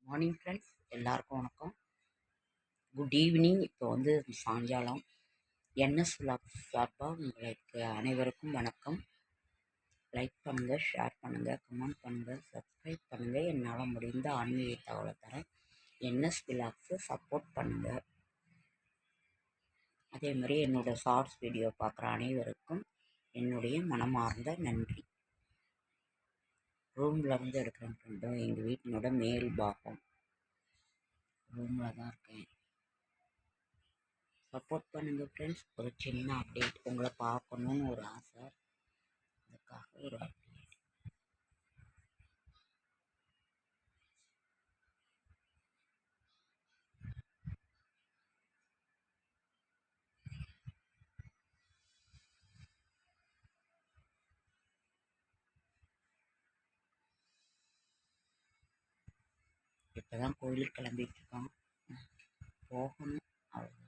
Morning friends, எல்லாருக்கும் வணக்கம். Good evening. இப்போ வந்து சாயங்காலம். என்எஸ் விலாக்ஸ் சார்பாக உங்களுக்கு அனைவருக்கும் வணக்கம். லைக் பண்ணுங்கள், ஷேர் பண்ணுங்கள், கமெண்ட் பண்ணுங்கள், சப்ஸ்கிரைப் பண்ணுங்கள். என்னால் முடிந்த ஆன்மீக தகவலை தரேன். என்எஸ் விலாக்ஸை சப்போர்ட் பண்ணுங்கள். அதே மாதிரி என்னோடய ஷார்ட்ஸ் வீடியோ பார்க்குற அனைவருக்கும் என்னுடைய மனமார்ந்த நன்றி. ரூமில் இருந்து எடுக்கிறேன் ஃப்ரெண்டும். எங்கள் வீட்டினோட மேல் பாகம் ரூமில் தான் இருக்கேன். சப்போர்ட் பண்ணுங்கள் ஃப்ரெண்ட்ஸ். ஒரு சின்ன அப்டேட், உங்களை பார்க்கணுன்னு ஒரு ஆசை, அதுக்காக ஒரு அப்டேட். இப்போ தான் கோயிலுக்கு கிளம்பிட்டு இருக்கோம், போகணும், அவ்வளோ.